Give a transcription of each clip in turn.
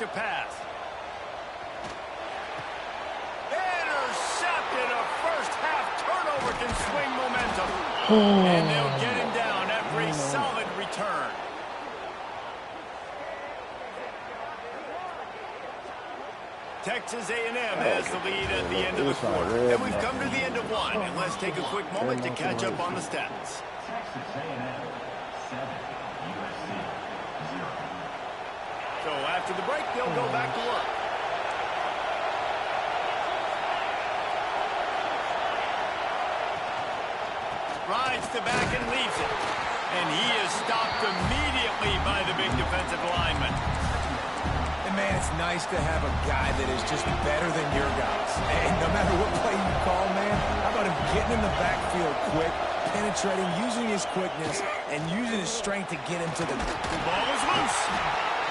to pass. Intercepted. A first-half turnover can swing momentum. And they'll get him down after a solid return. Texas A&M has the lead at the end of the quarter. And we've come to the end of one. And let's take a quick moment to catch up on the stats. So after the break, they'll go back to work. Rides the back and leaves it. And he is stopped immediately by the big defensive lineman. And, man, it's nice to have a guy that is just better than your guys. And no matter what play you call, man, how about him getting in the backfield quick, penetrating, using his quickness, and using his strength to get him to the ball is loose.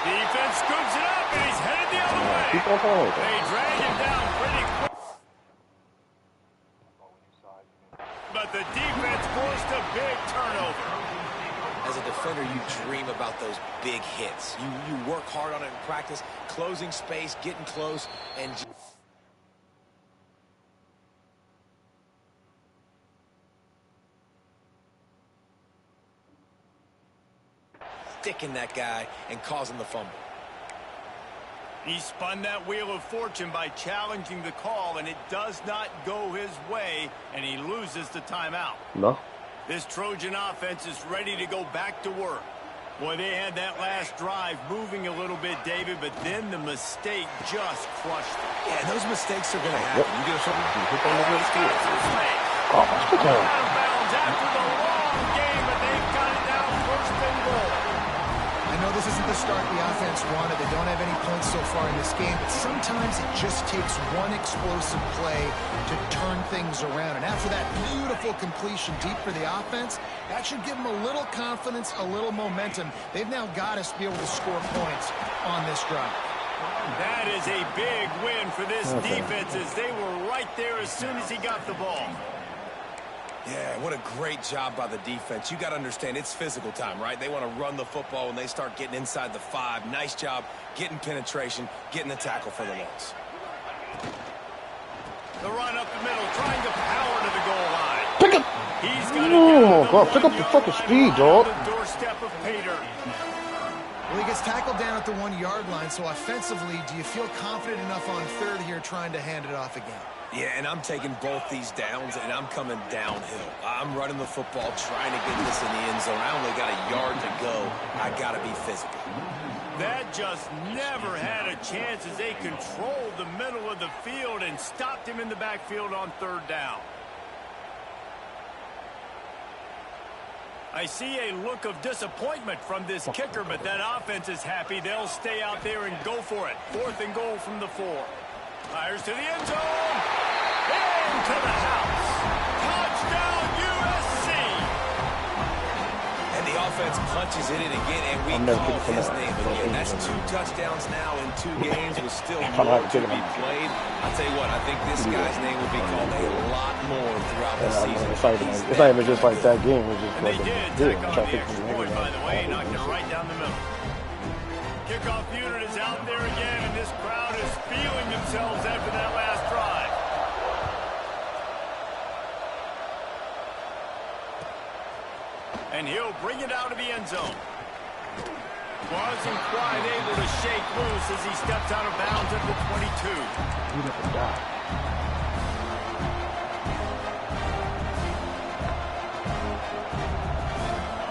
Defense scoops it up, and he's headed the other way. They drag him down pretty quick. But the defense forced a big turnover. As a defender, you dream about those big hits. You work hard on it in practice, closing space, getting close, and sticking that guy and causing the fumble. He spun that wheel of fortune by challenging the call, and it does not go his way, and he loses the timeout. No. This Trojan offense is ready to go back to work. Boy, they had that last drive moving a little bit, David, but then the mistake just crushed them. Yeah, those mistakes are going to happen. You get something to hit on the out of bounds after the long game, but they've got it now first and goal. I know this isn't the start the offense wanted. They don't have any points so far in this game, but sometimes it just takes one explosive play to turn things around. And after that beautiful completion deep for the offense, that should give them a little confidence, a little momentum. They've now got us to be able to score points on this drive. That is a big win for this defense, as they were right there as soon as he got the ball. Yeah, what a great job by the defense. You got to understand, it's physical time, right? They want to run the football when they start getting inside the 5. Nice job getting penetration, getting the tackle for the loss. The run up the middle, trying to power to the goal line. Pick up! He's got pick up the fucking speed, dog. The doorstep of Pater. Well, he gets tackled down at the 1-yard line, so offensively, do you feel confident enough on third here trying to hand it off again? Yeah, and I'm taking both these downs, and I'm coming downhill. I'm running the football, trying to get this in the end zone. I only got a yard to go. I got to be physical. That just never had a chance as they controlled the middle of the field and stopped him in the backfield on third down. I see a look of disappointment from this kicker, but that offense is happy. They'll stay out there and go for it. 4th and goal from the 4. Fires to the end zone. Into the house. Touchdown, USC. And the offense punches it in again, and we call his name again. That's 2 touchdowns now in 2 games with still more to be played. I'll tell you what, I think this guy's name will be called a lot more throughout the season. It's not even just like that game. It's just and like they did tack on the extra point, by the way, knocked it right down the middle. Kickoff unit is out there again, and this crowd is feeling themselves after that last drive. And he'll bring it out of the end zone. Wasn't quite able to shake loose as he steps out of bounds at the 22. Beautiful guy.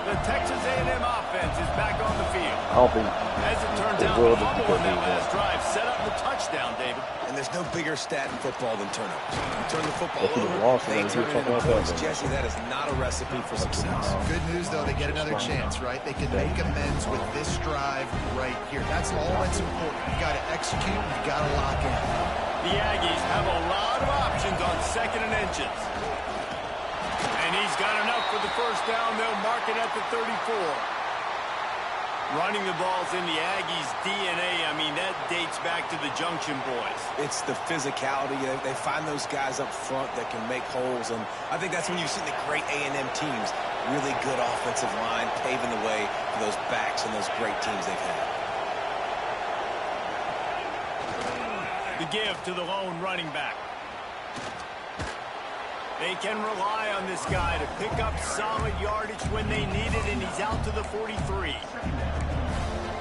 The Texas A&M offense is back on the field. I don't think as it turns out, the fumble on that last drive set up the touchdown, David. And there's no bigger stat in football than turnovers. You turn the football over, they turn it into points. Jesse, that is not a recipe for success. Good news, though, they get another chance, right? They can make amends with this drive right here. That's all that's important. You got to execute, you got to lock in. The Aggies have a lot of options on 2nd and inches. And he's got enough for the first down. They'll mark it at the 34. Running the ball's in the Aggies' DNA. I mean, that dates back to the Junction Boys. It's the physicality. They find those guys up front that can make holes, and I think that's when you see the great A&M teams. Really good offensive line, paving the way for those backs and those great teams they've had. The give to the lone running back. They can rely on this guy to pick up solid yardage when they need it, and he's out to the 43.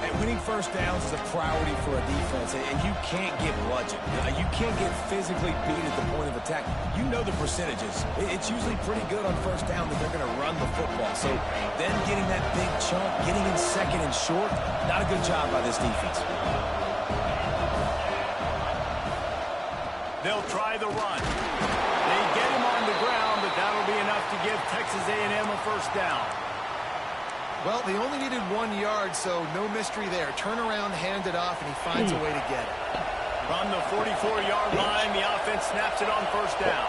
And winning first downs is a priority for a defense, and you can't get bludgeoned. You can't get physically beat at the point of attack. You know the percentages. It's usually pretty good on first down that they're going to run the football. So then getting that big chunk, getting in second and short, not a good job by this defense. They'll try the run. They get him on the ground, but that'll be enough to give Texas A&M a first down. Well, they only needed 1 yard, so no mystery there. Turn around, hand it off, and he finds a way to get it. From the 44-yard line, the offense snaps it on first down.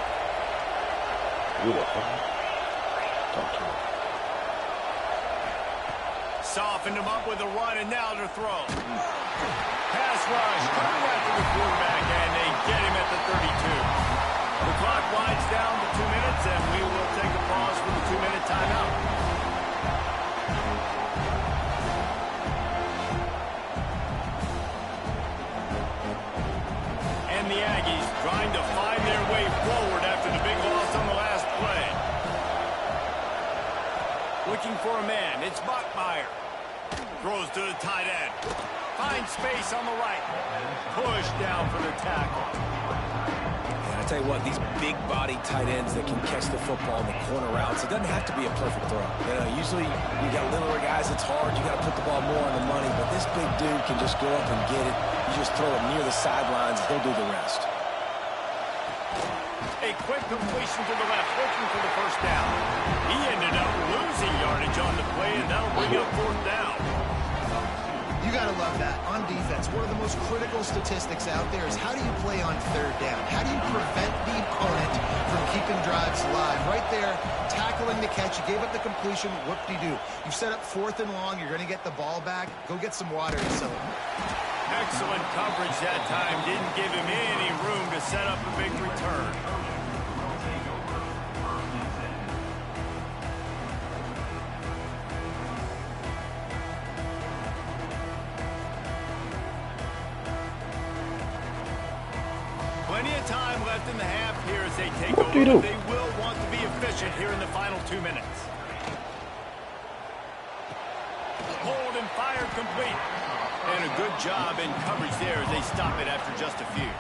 Softened him up with a run, and now to throw. Pass rush, coming after the quarterback, and they get him at the 32. The clock winds down to 2 minutes, and we will take a pause for the 2-minute timeout. And the Aggies trying to find their way forward after the big loss on the last play. Looking for a man, it's Bachmeier. Throws to the tight end. Finds space on the right. Push down for the tackle. And I tell you what, these big-bodied tight ends that can catch the football in the corner routes, it doesn't have to be a perfect throw. You know, usually you got littler guys, it's hard. You got to put the ball more on the money, but this big dude can just go up and get it. You just throw it near the sidelines, he'll do the rest. A quick completion to the left, looking for the first down. He ended up losing yardage on the play, and that'll bring up fourth down. You got to love that. On defense, one of the most critical statistics out there is how do you play on third down? How do you prevent the opponent from keeping drives alive? Right there, tackling the catch. You gave up the completion. Whoop-de-doo. You set up 4th and long. You're going to get the ball back. Go get some water and so. Excellent coverage that time. Didn't give him any room to set up a big return. Plenty of time left in the half here as they take over. They will want to be efficient here in the final 2 minutes. Hold and fire complete. And a good job in coverage there as they stop it after just a few.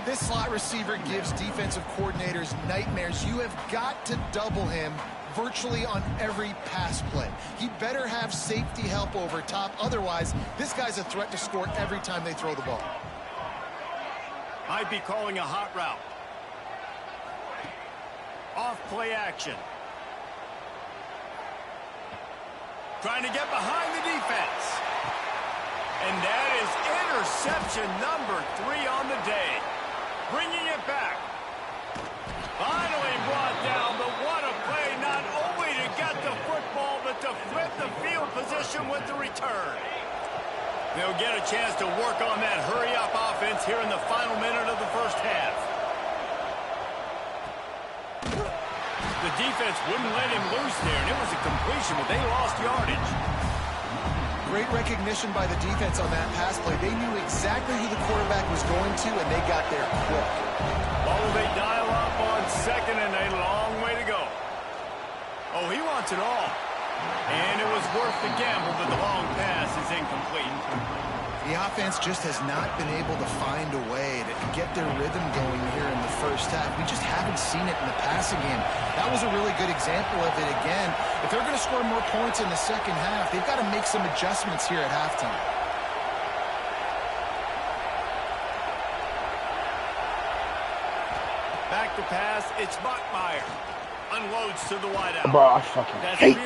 This slot receiver gives defensive coordinators nightmares. You have got to double him virtually on every pass play. He better have safety help over top. Otherwise, this guy's a threat to score every time they throw the ball. Might be calling a hot route. Off play action. Trying to get behind the defense. And that is interception number 3 on the day. Bringing it back. Finally brought down, but what a play, not only to get the football, but to flip the field position with the return. They'll get a chance to work on that hurry-up offense here in the final minute of the first half. The defense wouldn't let him loose there, and it was a completion, but they lost yardage. Great recognition by the defense on that pass play. They knew exactly who the quarterback was going to, and they got there quick. Oh, they dial up on second, and a long way to go. Oh, he wants it all. And it was worth the gamble, but the long pass is incomplete. The offense just has not been able to find a way to get their rhythm going here in the first half. We just haven't seen it in the passing game. That was a really good example of it again. If they're going to score more points in the second half, they've got to make some adjustments here at halftime. Back to pass, it's Bachmeier. Unloads to the wideout. Bro, I fucking hate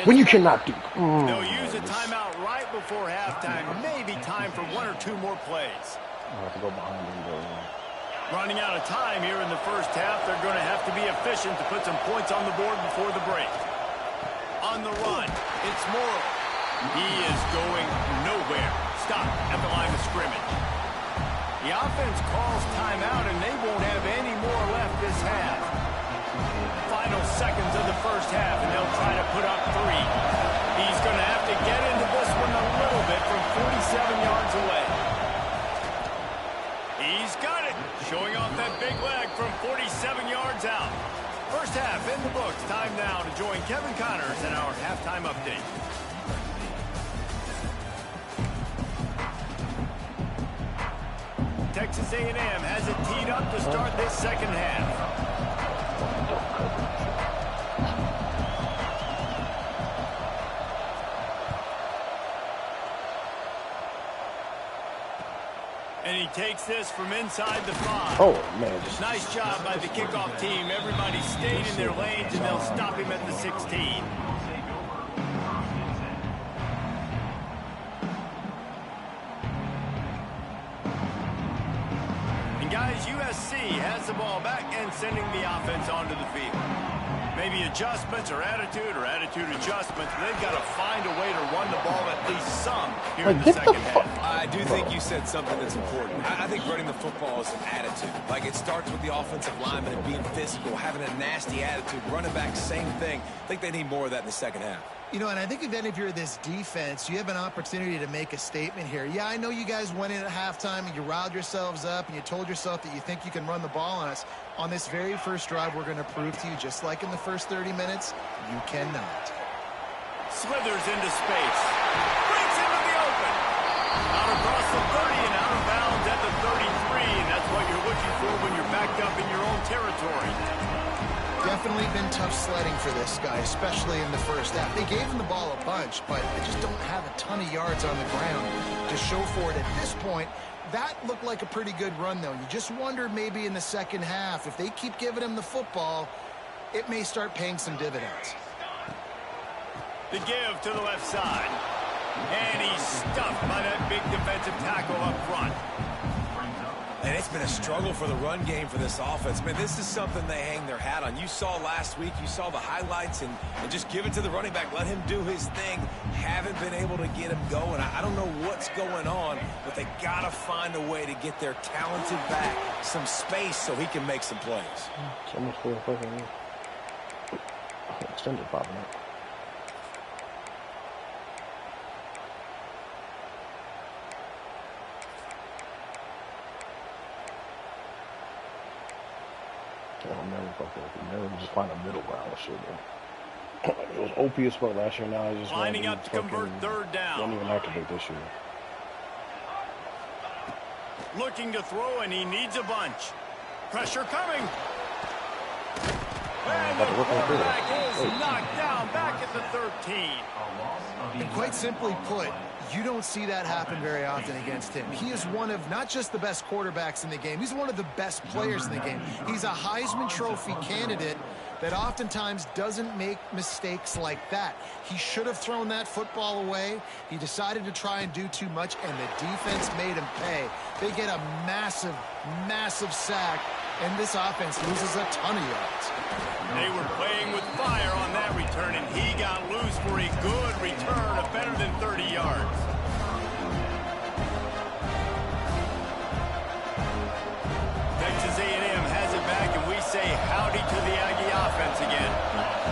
when you cannot do. They'll use a timeout right before halftime. Maybe time for 1 or 2 more plays. I have to go behind him, though. Running out of time here in the first half. They're going to have to be efficient to put some points on the board before the break. On the run, it's Morrill. He is going nowhere. Stop at the line of scrimmage. The offense calls timeout, and they won't have any more left this half. Final seconds of the first half, and they'll try to put up 3. He's going to have to get into this one a little bit from 47 yards away. First half in the books. Time now to join Kevin Connors in our halftime update. Texas A&M has it teed up to start this second half. And he takes this from inside the 5. Oh, man. Nice job by the kickoff team. Everybody stayed in their lanes, and they'll stop him at the 16. And guys, USC has the ball back and sending the offense onto the field. Maybe adjustments or attitude adjustments. But they've got to find a way to run the ball at least some here in the second half. I do think you said something that's important. I think running the football is an attitude. Like, it starts with the offensive lineman and being physical, having a nasty attitude. Running back, same thing. I think they need more of that in the second half. You know, and I think if you're this defense, you have an opportunity to make a statement here. Yeah, I know you guys went in at halftime and you riled yourselves up and you told yourself that you think you can run the ball on us. On this very first drive, we're going to prove to you, just like in the first 30 minutes, you cannot. Slithers into space. Breaks into the open. Out across the 30 and out of bounds at the 33. And that's what you're looking for when you're backed up in your own territory. Definitely been tough sledding for this guy, especially in the first half. They gave him the ball a bunch, but they just don't have a ton of yards on the ground to show for it at this point. That looked like a pretty good run, though. You just wonder maybe in the second half, if they keep giving him the football, it may start paying some dividends. The give to the left side. And he's stuffed by that big defensive tackle up front. And it's been a struggle for the run game for this offense. Man, this is something they hang their hat on. You saw last week, you saw the highlights, and just give it to the running back. Let him do his thing. Haven't been able to get him going. I don't know what's going on, but they got to find a way to get their talented back some space so he can make some plays. Someone's pulling a fucking extended popping up. Never just find a middle ground with shit, bro. It was OP as fuck last year. Now it's just lining up to convert third down. Don't even activate this year. Looking to throw, and he needs a bunch. Pressure coming. And the quarterback is knocked down back at the 13. And quite simply put, you don't see that happen very often against him. He is one of not just the best quarterbacks in the game, he's one of the best players in the game. He's a Heisman Trophy candidate that oftentimes doesn't make mistakes like that. He should have thrown that football away. He decided to try and do too much, and the defense made him pay. They get a massive, massive sack, and this offense loses a ton of yards. They were playing with fire on that return, and he got loose for a good return of better than 30 yards. Texas A&M has it back, and we say howdy to the Aggie offense again.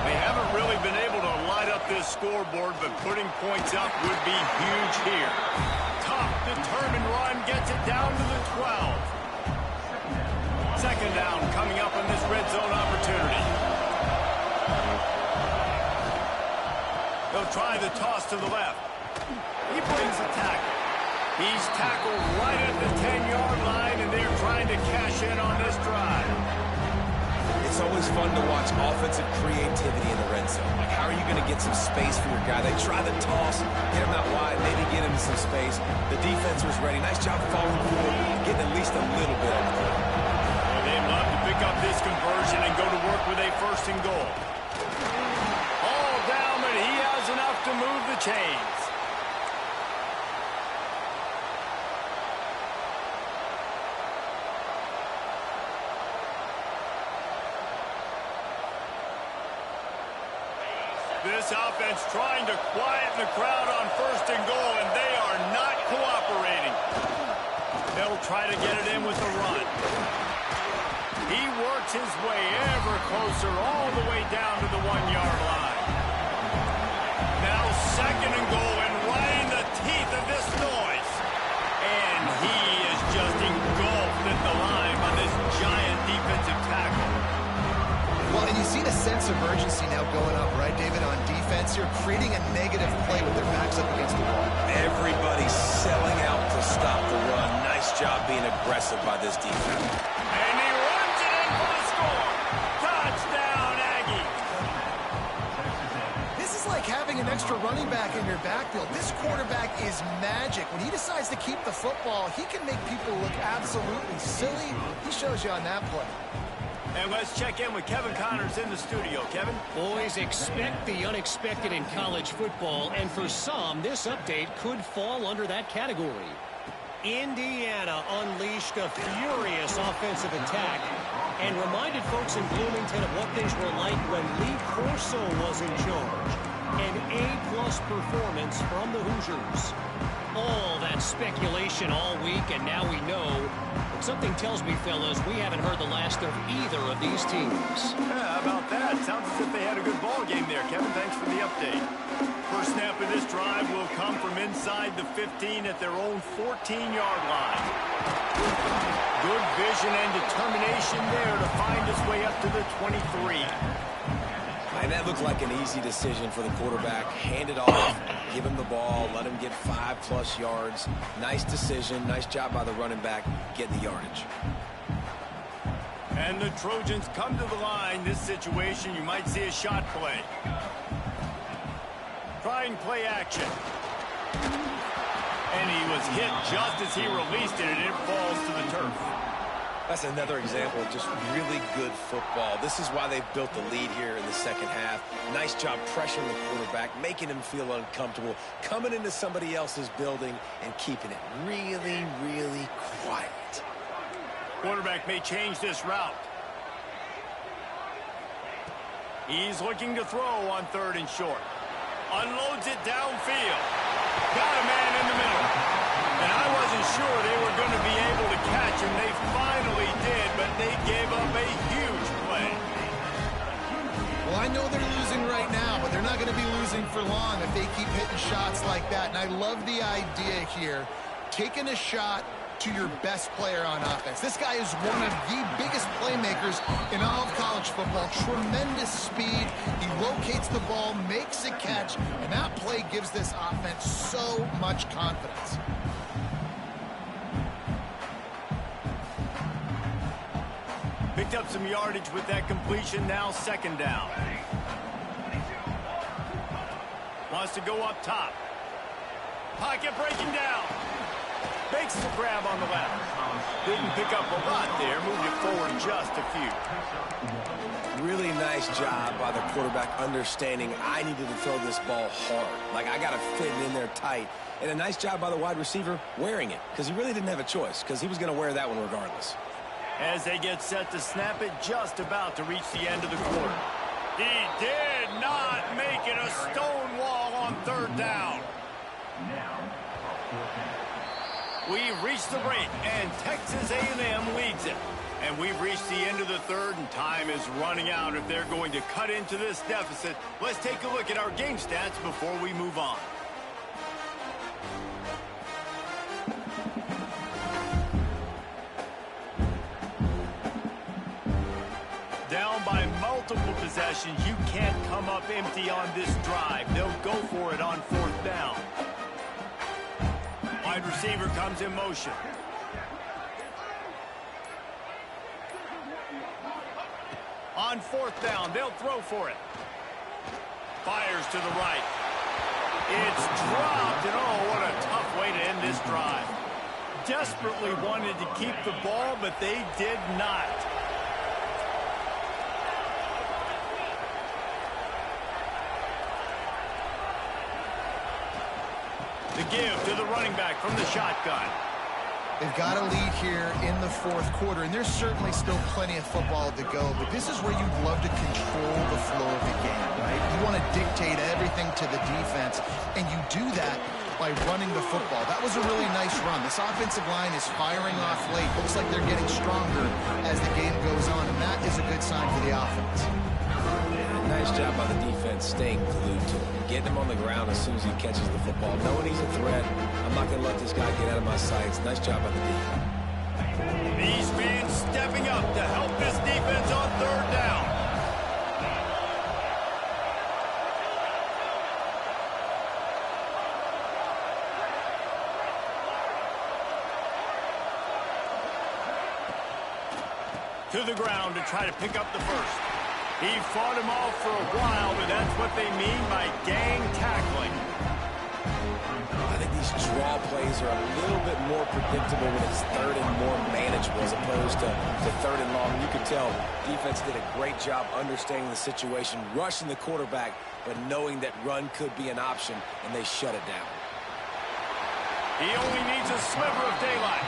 They haven't really been able to light up this scoreboard, but putting points up would be huge here. Tough, determined run gets it down to the 12. Second down coming up on this red zone opportunity. They'll try the toss to the left. He brings the tackle. He's tackled right at the 10-yard line, and they're trying to cash in on this drive. It's always fun to watch offensive creativity in the red zone. Like, how are you going to get some space for your guy? They try the toss, get him out wide, maybe get him some space. The defense was ready. Nice job following forward, getting at least a little bit on the play. They'd love to pick up this conversion and go to work with a first and goal. All down, but he has enough to move the chains. This offense trying to quieten the crowd on first and goal, and they are not cooperating. They'll try to get it in with the run. He works his way ever closer all the way down to the 1-yard line. Now second and goal, and right in the teeth of this noise. And he is just engulfed at the line by this giant defensive tackle. Well, and you see sense of urgency now going up, right, David, on defense here, creating a negative play with their backs up against the wall. Everybody's selling out to stop the run. Nice job being aggressive by this defense. And he runs it in for the score. Touchdown, Aggie. This is like having an extra running back in your backfield. This quarterback is magic. When he decides to keep the football, he can make people look absolutely silly. He shows you on that play. And let's check in with Kevin Connors in the studio. Kevin? Boys, expect the unexpected in college football, and for some, this update could fall under that category. Indiana unleashed a furious offensive attack and reminded folks in Bloomington of what things were like when Lee Corso was in charge. An A-plus performance from the Hoosiers. All that speculation all week, and now we know. But something tells me, fellas, we haven't heard the last of either of these teams. Yeah, how about that? Sounds as if they had a good ball game there, Kevin. Thanks for the update. First snap of this drive will come from inside the 15 at their own 14-yard line. Good vision and determination there to find his way up to the 23. And that looked like an easy decision for the quarterback. Hand it off, give him the ball, let him get 5+ yards. Nice decision. Nice job by the running back getting the yardage. And the Trojans come to the line. This situation, you might see a shot play. Trying play action. And he was hit just as he released it, and it falls to the turf. That's another example of just really good football. This is why they've built the lead here in the second half. Nice job pressuring the quarterback, making him feel uncomfortable, coming into somebody else's building and keeping it really, really quiet. Quarterback may change this route. He's looking to throw on 3rd and short. Unloads it downfield. Got a man in the middle. And I wasn't sure they were going to be able to catch him. They finally did, but they gave up a huge play. Well, I know they're losing right now, but they're not going to be losing for long if they keep hitting shots like that. And I love the idea here, taking a shot to your best player on offense. This guy is one of the biggest playmakers in all of college football. Tremendous speed. He locates the ball, makes a catch, and that play gives this offense so much confidence. Picked up some yardage with that completion. Now 2nd down. Wants to go up top. Pocket breaking down. Makes the grab on the left. Didn't pick up a lot there. Moved it forward just a few. Really nice job by the quarterback understanding I needed to throw this ball hard. Like, I got to fit it in there tight. And a nice job by the wide receiver wearing it, because he really didn't have a choice, because he was going to wear that one regardless. As they get set to snap it, just about to reach the end of the quarter. He did not make it a stone wall on 3rd down. We've reached the break, and Texas A&M leads it. And we've reached the end of the 3rd, and time is running out if they're going to cut into this deficit. Let's take a look at our game stats before we move on. Down by multiple possessions, you can't come up empty on this drive. They'll go for it on 4th down. Wide receiver comes in motion. On 4th down, they'll throw for it. Fires to the right. It's dropped, and oh, what a tough way to end this drive. Desperately wanted to keep the ball, but they did not. The give to the running back from the shotgun. They've got a lead here in the 4th quarter, and there's certainly still plenty of football to go, but this is where you'd love to control the flow of the game, right? You want to dictate everything to the defense, and you do that by running the football. That was a really nice run. This offensive line is firing off late. Looks like they're getting stronger as the game goes on, and that is a good sign for the offense. Nice job by the defense staying glued to him. Getting him on the ground as soon as he catches the football. Knowing he's a threat, I'm not going to let this guy get out of my sights. Nice job by the defense. These fans stepping up to help this defense on 3rd down. To the ground to try to pick up the first. He fought him off for a while, but that's what they mean by gang tackling. I think these draw plays are a little bit more predictable when it's third and more manageable as opposed to third and long. You could tell defense did a great job understanding the situation, rushing the quarterback, but knowing that run could be an option, and they shut it down. He only needs a sliver of daylight.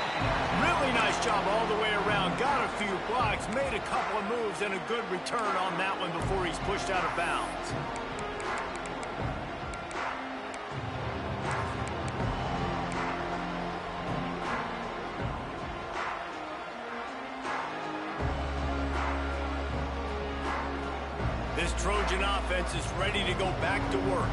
Really nice job all the way around. Got a few blocks, made a couple of moves, and a good return on that one before he's pushed out of bounds. This Trojan offense is ready to go back to work.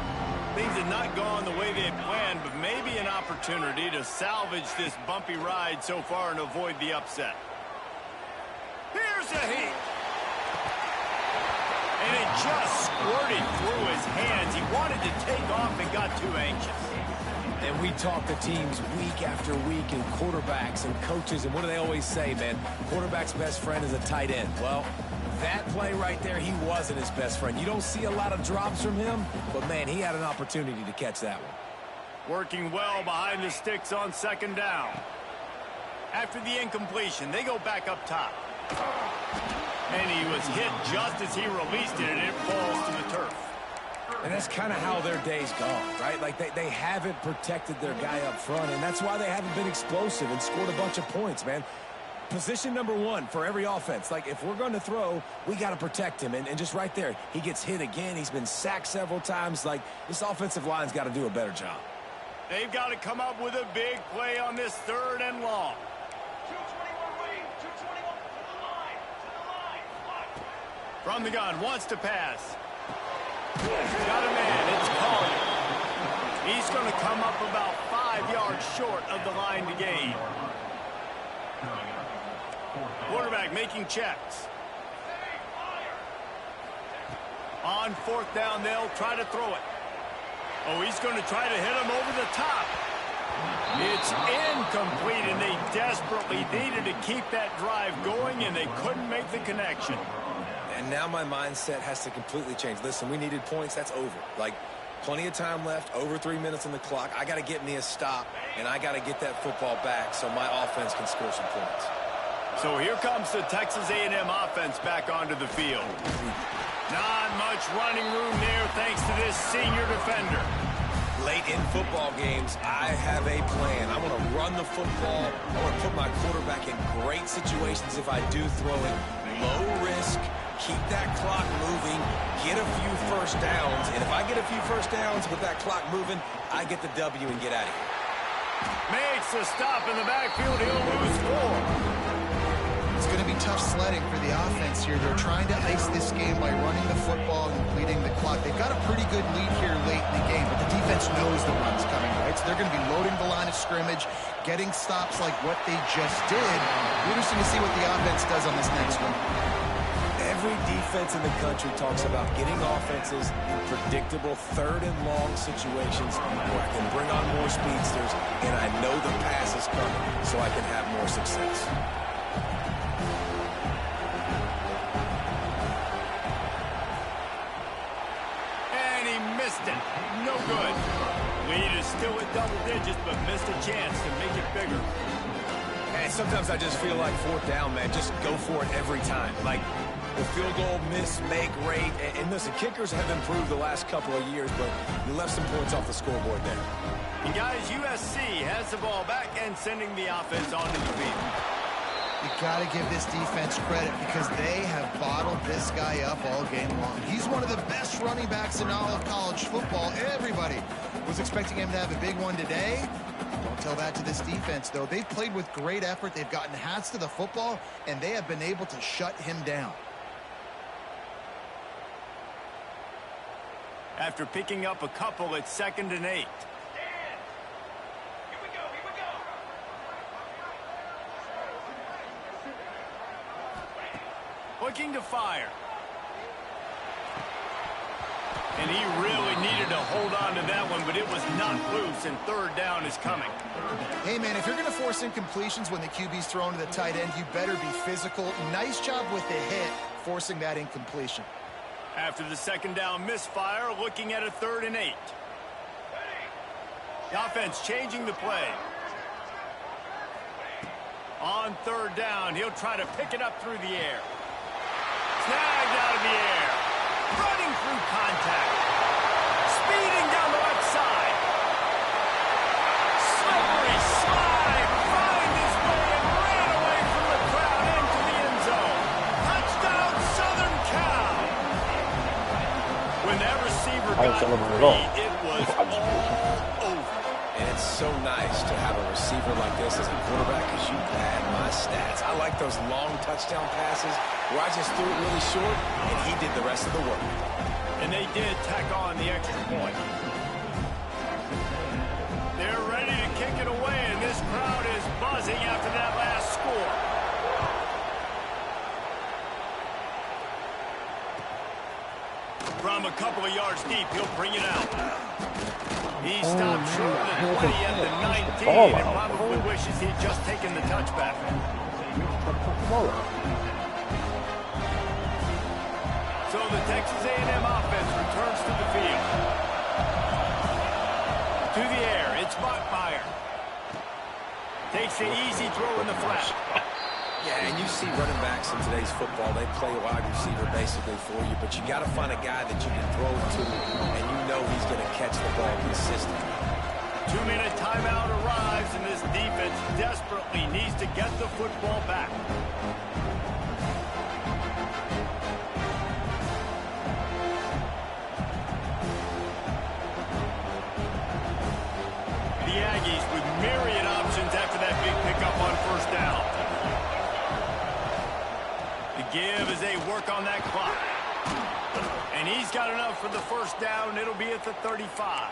Things have not gone the way they had planned, but maybe an opportunity to salvage this bumpy ride so far and avoid the upset. Here's a heat. And it just squirted through his hands. He wanted to take off and got too anxious. And we talk to teams week after week and quarterbacks and coaches, and what do they always say, man? Quarterback's best friend is a tight end. Well, that play right there, he wasn't his best friend. You don't see a lot of drops from him, but, man, he had an opportunity to catch that one. Working well behind the sticks on second down. After the incompletion, they go back up top. And he was hit just as he released it, and it falls to the turf. And that's kind of how their day's gone, right? Like, they haven't protected their guy up front, and that's why they haven't been explosive and scored a bunch of points, man. Position number one for every offense. Like, if we're going to throw, we got to protect him. And just right there, he gets hit again. He's been sacked several times. Like, this offensive line's got to do a better job. They've got to come up with a big play on this third and long. 221 wing, 221 to the line. From the gun, wants to pass. Got a man, it's Collier. He's going to come up about 5 yards short of the line to gain. Quarterback making checks. On fourth down, they'll try to throw it. Oh, he's going to try to hit him over the top. It's incomplete, and they desperately needed to keep that drive going, and they couldn't make the connection. And now my mindset has to completely change. Listen, we needed points. That's over. Like, plenty of time left, over 3 minutes on the clock. I got to get me a stop, and I got to get that football back so my offense can score some points. So here comes the Texas A&M offense back onto the field. Not much running room there thanks to this senior defender. Late in football games, I have a plan. I want to run the football. I want to put my quarterback in great situations if I do throw it. Low risk, keep that clock moving, get a few first downs. And if I get a few first downs with that clock moving, I get the W and get out of here. Makes a stop in the backfield. He'll lose 4. It's going to be tough sledding for the offense here. They're trying to ice this game by running the football and completing the clock. They've got a pretty good lead here late in the game, but the defense knows the run's coming, right? So they're going to be loading the line of scrimmage, getting stops like what they just did. Interesting to see what the offense does on this next one. Every defense in the country talks about getting offenses in predictable third and long situations where I can bring on more speedsters, and I know the pass is coming so I can have more success. Missed it. No good. Lead is still at double digits, but missed a chance to make it bigger. And sometimes I just feel like fourth down, man. Just go for it every time. Like the field goal miss, make rate. And listen, kickers have improved the last couple of years, but you left some points off the scoreboard there. And guys, USC has the ball back and sending the offense onto the field. You got to give this defense credit because they have bottled this guy up all game long. He's one of the best running backs in all of college football. Everybody was expecting him to have a big one today. Don't tell that to this defense, though. They've played with great effort. They've gotten hats to the football, and they have been able to shut him down. After picking up a couple, it's 2nd and 8. Looking to fire. And he really needed to hold on to that one, but it was not loose, and third down is coming. Hey, man, if you're going to force incompletions when the QB's thrown to the tight end, you better be physical. Nice job with the hit, forcing that incompletion. After the second down misfire, looking at a 3rd and 8. The offense changing the play. On 3rd down, he'll try to pick it up through the air. Snagged out of the air. Running through contact. Speeding down the left side. Slippery slide. Find his way and ran away from the crowd into the end zone. Touchdown, Southern Cal. When that receiver got free, it was all over. And it's so nice to have a receiver like this as a quarterback because you pad my stats. I like those long touchdown passes where I just threw it really short and he did the rest of the work. And they did tack on the extra point. They're ready to kick it away, and this crowd is buzzing after that last score. From a couple of yards deep, he'll bring it out. He stopped short of the 20 at the 19 and probably wishes he'd just taken the touchback. So the Texas A&M offense returns to the field. To the air, it's Bachmeier. Takes the easy throw in the flat. Yeah, and you see running backs in today's football, they play wide receiver basically for you, but you got to find a guy that you can throw to, and you know he's going to catch the ball consistently. 2-minute timeout arrives, and this defense desperately needs to get the football back. The Aggies with myriad options after that big pickup on 1st down. The give as they work on that clock. And he's got enough for the 1st down. It'll be at the 35.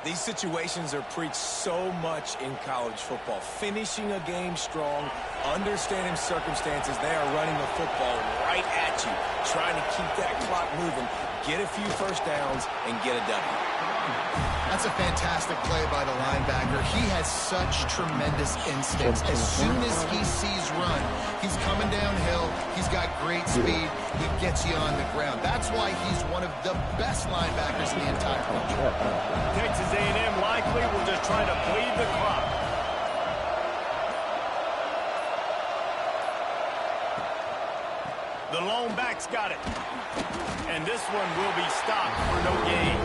These situations are preached so much in college football. Finishing a game strong, understanding circumstances. They are running the football right at you, trying to keep that clock moving, get a few 1st downs, and get a W. That's a fantastic play by the linebacker. He has such tremendous instincts. As soon as he sees run, he's coming downhill. He's got great speed. He gets you on the ground. That's why he's one of the best linebackers in the entire country. Texas A&M likely will just try to bleed the clock. The lone back's got it. And this one will be stopped for no gain.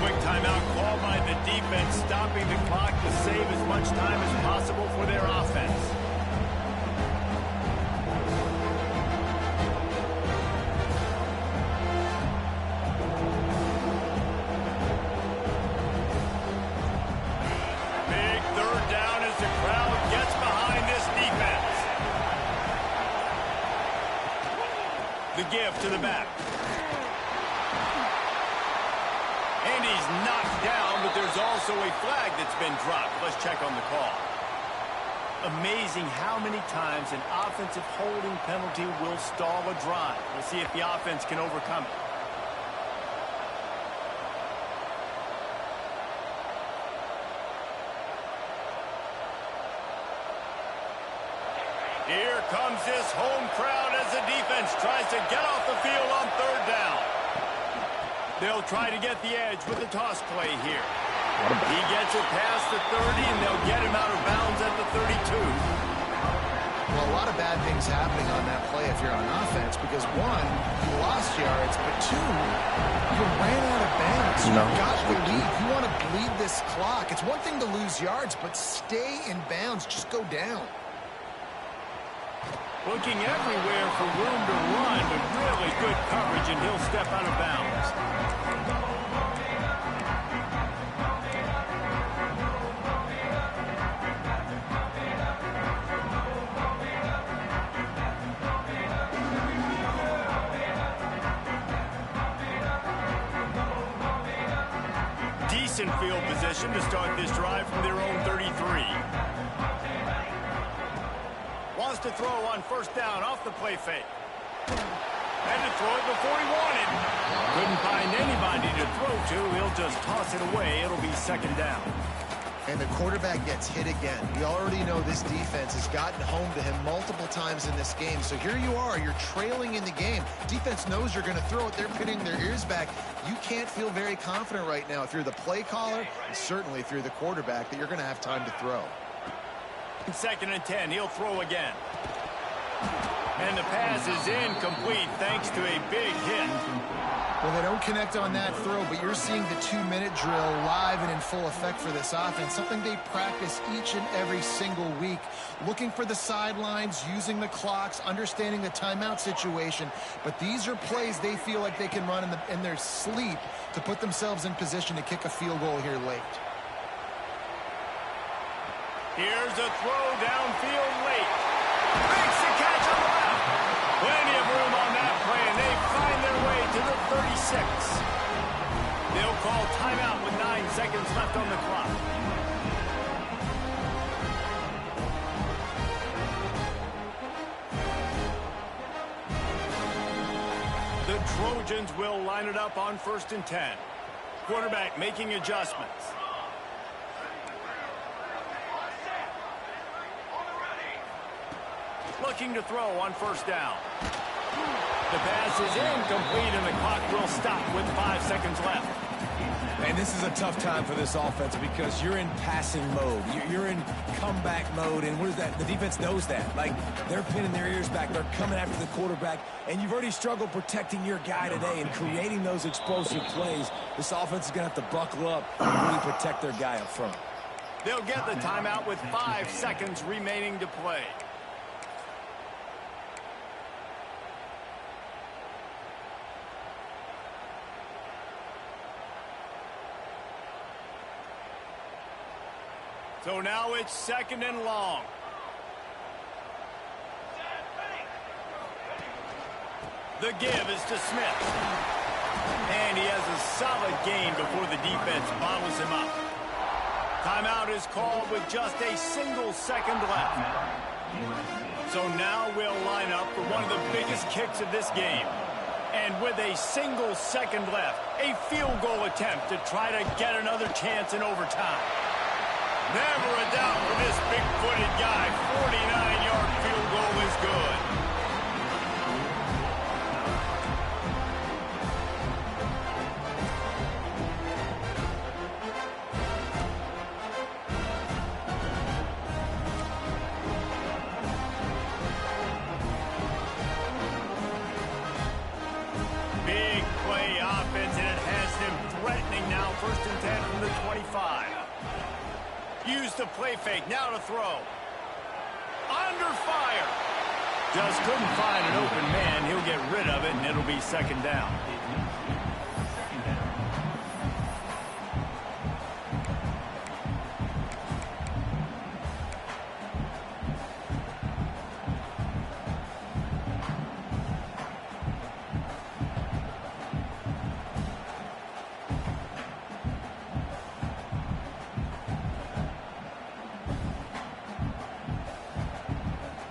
Quick timeout called by the defense, stopping the clock to save as much time as possible for their offense. Big 3rd down as the crowd gets behind this defense. The give to the back. And he's knocked down, but there's also a flag that's been dropped. Let's check on the call. Amazing how many times an offensive holding penalty will stall a drive. We'll see if the offense can overcome it. Here comes this home crowd as the defense tries to get off the field on 3rd down. They'll try to get the edge with the toss play here. He gets it past the 30, and they'll get him out of bounds at the 32. Well, a lot of bad things happening on that play if you're on offense because, one, you lost yards, but two, you ran out of bounds. You've got the lead. You want to bleed this clock. It's one thing to lose yards, but stay in bounds. Just go down. Looking everywhere for room to run, but really good coverage, and he'll step out of bounds. Decent field position to start this drive from their own 33. Wants to throw on 1st down off the play fake. Had to throw it before he wanted. Couldn't find anybody to throw to. He'll just toss it away. It'll be second down. And the quarterback gets hit again. We already know this defense has gotten home to him multiple times in this game. So here you are, you're trailing in the game. Defense knows you're going to throw it. They're pinning their ears back. You can't feel very confident right now if you're the play caller, and certainly if you're the quarterback, that you're going to have time to throw. Second and 10, he'll throw again. And the pass is incomplete thanks to a big hit. Well, they don't connect on that throw, but you're seeing the 2-minute drill live and in full effect for this offense, something they practice each and every single week, looking for the sidelines, using the clocks, understanding the timeout situation. But these are plays they feel like they can run in their sleep to put themselves in position to kick a field goal here late. Here's a throw downfield late. Makes the catch on the left. Plenty of room on that play, and they find their way to the 36. They'll call timeout with 9 seconds left on the clock. The Trojans will line it up on 1st and 10. Quarterback making adjustments. Looking to throw on 1st down. The pass is incomplete, and the clock will stop with 5 seconds left. And this is a tough time for this offense because you're in passing mode. You're in comeback mode, and what is that? The defense knows that. Like, they're pinning their ears back. They're coming after the quarterback, and you've already struggled protecting your guy today and creating those explosive plays. This offense is going to have to buckle up and really protect their guy up front. They'll get the timeout with 5 seconds remaining to play. So now it's 2nd and long. The give is to Smith. And he has a solid gain before the defense bottles him up. Timeout is called with just a single second left. So now we'll line up for one of the biggest kicks of this game. And with a single second left, a field goal attempt to try to get another chance in overtime. Never a doubt for this big-footed guy. 49-yard field goal is good. Big play offense, and it has him threatening now. 1st and 10 from the 25. Use the play fake, now to throw. Under fire. Just couldn't find an open man. He'll get rid of it, and it'll be 2nd down.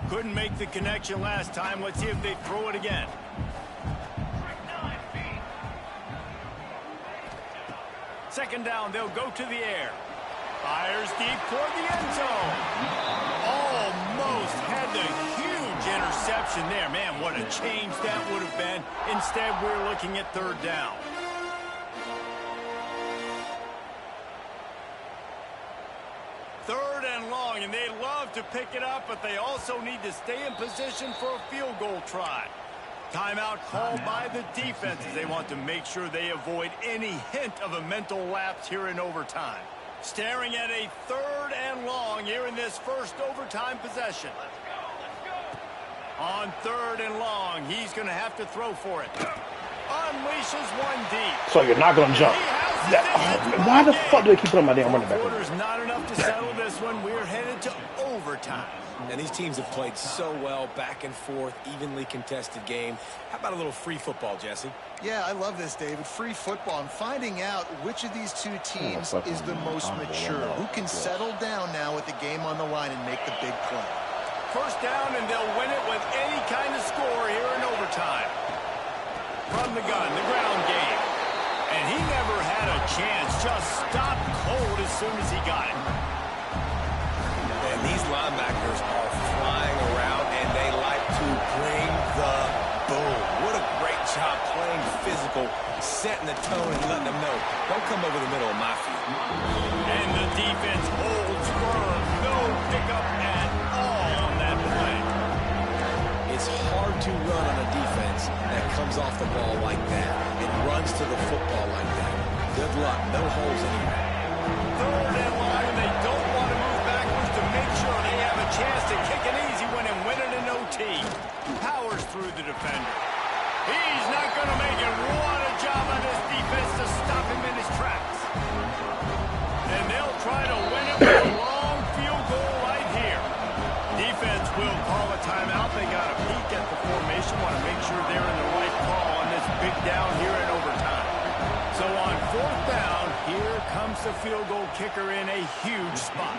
Couldn't make the connection last time. Let's see if they throw it again. Second down, they'll go to the air. Fires deep toward the end zone. Almost had the huge interception there. Man, what a change that would have been. Instead, we're looking at 3rd down. And they love to pick it up, but they also need to stay in position for a field goal try. Timeout called by the defense as they want to make sure they avoid any hint of a mental lapse here in overtime. Staring at a 3rd and long here in this first overtime possession. On 3rd and long, he's going to have to throw for it. Unleashes one deep. So you're not going to jump. Why the fuck do they keep putting my damn running back? Quarter's not enough to settle this one. We're headed to overtime. And these teams have played so well, back and forth, evenly contested game. How about a little free football, Jesse? Yeah, I love this, David. Free football. I'm finding out which of these two teams is the most mature. Who can settle down now with the game on the line and make the big play. 1st down, and they'll win it with any kind of score here in overtime. from the gun, the ground game. And he never had a chance, just stopped cold as soon as he got it. And these linebackers are flying around, and they like to bring the boom. What a great job playing physical, setting the tone and letting them know, don't come over the middle of my field. And the defense holds firm. No pickup at all on that play. It's hard to run on a defense that comes off the ball like that and runs to the football like that. Good luck. No holes anywhere. Third and line, and they don't want to move backwards to make sure they have a chance to kick an easy one and win it in OT. Powers through the defender. He's not going to make it. What a job on this defense to stop him in his tracks. And they'll try to win it with a long field goal right here. Defense will call a timeout. They got a peek at the formation. Want to make sure they're in the right call on this big down here in overtime. So on fourth down, here comes the field goal kicker in a huge spot.